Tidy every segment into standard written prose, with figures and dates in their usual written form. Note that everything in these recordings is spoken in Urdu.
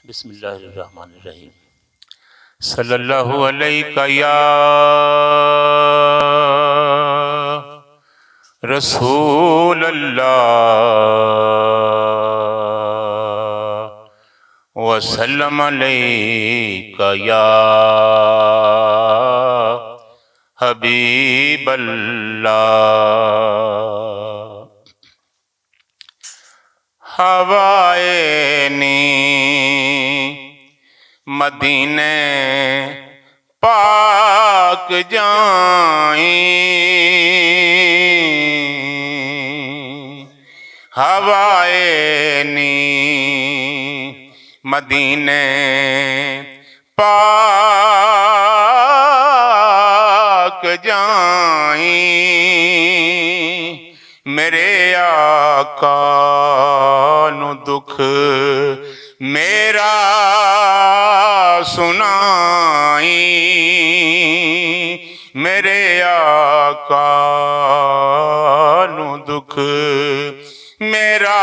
بسم اللہ الرحمن الرحیم۔ صلی اللہ علیہ یا رسول اللہ وسلم علیہ یا حبیب اللہ۔ ہوائے نی مدینے پاک جائیں، ہوائے نی مدینے پاک جائیں، میرے آقا نو دکھ میرا سنائیں، میرے آقا نو دکھ میرا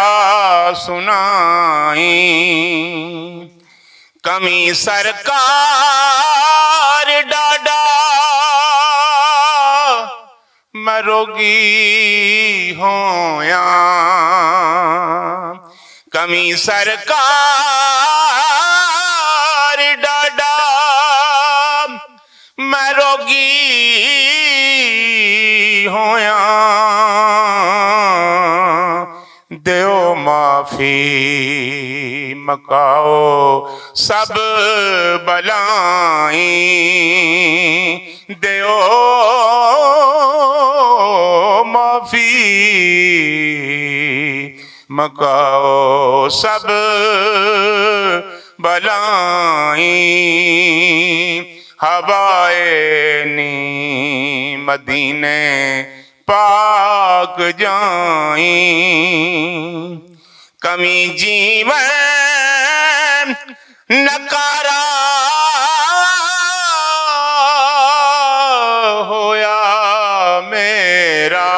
سنائیں۔ کمی سرکار ڈاڈا میں روگی ہویا، کمی سرکار ڈاڈا میں روگی ہویا، دیو معافی مکاؤ سب بلائیں، دیو معافی مکاؤ سب بلائیں، ہوائے نی مدینے پاک جائیں، کمی جیون نکارا ہویا میرا،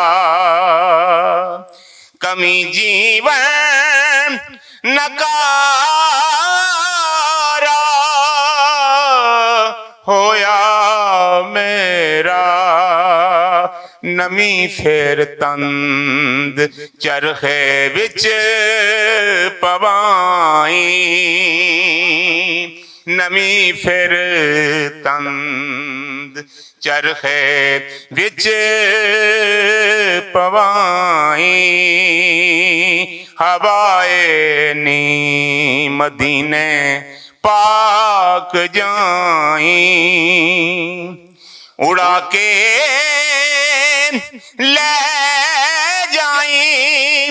کمی جیون نکارا ہویا میرا، نمی پھر تند چرخے وچ پوائیں، نمی پھر تند چرخے وچ پوائیں، ہوائے نی مدینے پاک جائیں، اڑا کے لے جائیں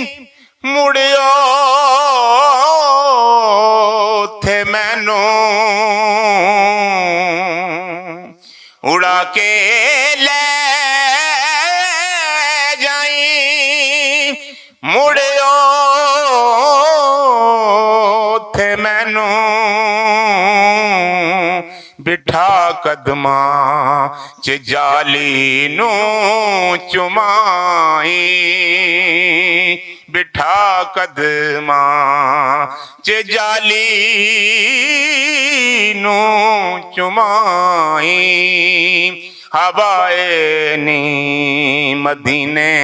مڑیو تھے مینوں، اڑا کے لے جائیں مڑیو تھے مینوں، بٹھا قدماں چ جالی نو چمائیں، بٹھا قدماں چ جالی نو چمائیں، ہوائے نی مدینے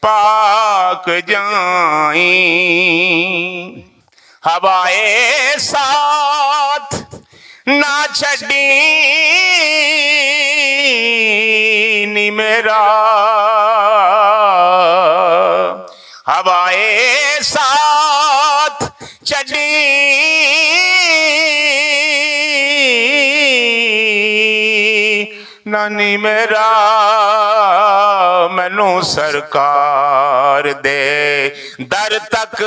پاک جائیں، ہوائے ساتھ نہ چھڈیں نی میرا، ہوائے ساتھ چھڈیں نانی میرا، مینوں سرکار دے در تک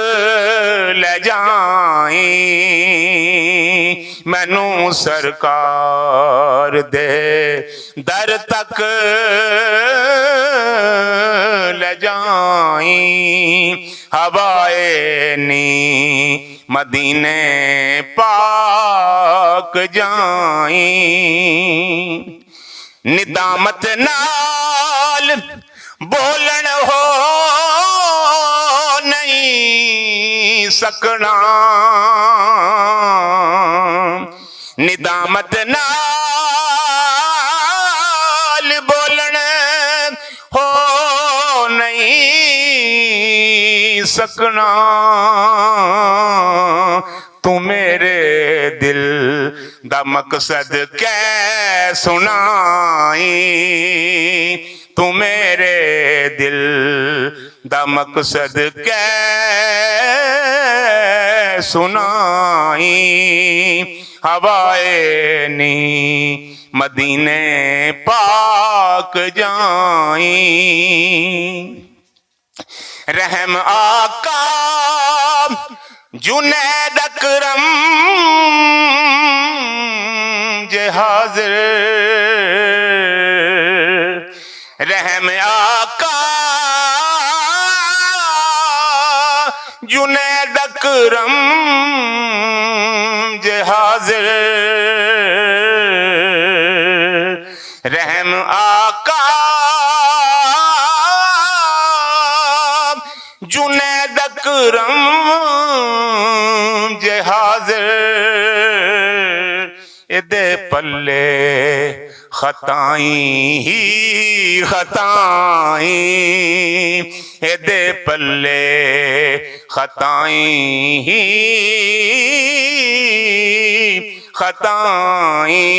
لے جائیں، مینوں سرکار دے در تک لے جائیں، ہوائے نی مدینے پاک جائیں، ندامت نال بولن ہو نہیں سکنا ندامت نال بولن ہو نہیں سکنا، تو میرے دل دا مقصد کہہ سنائی، تو میرے دل دا مقصد کہہ سنائی، ہوائے نی مدینے پاک جائیں، رحم آقا جنید اکرم جے حاضر، رحم آقا جنید اکرم جے حاضر، رحم آقا جنید اکرم جے حاضر، ادے پلے خطائیں ہی خطائیں، ادے پلے خطائیں ہی خطائیں،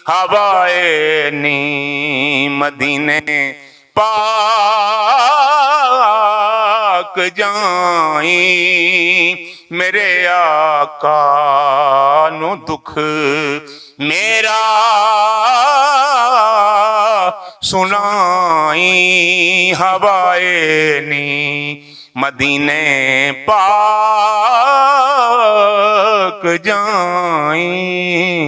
ہوائے نی مدینے پاک جائیں، میرے آقا نو دکھ میرا سنائیں، ہوائے نی مدینے پاک جائیں۔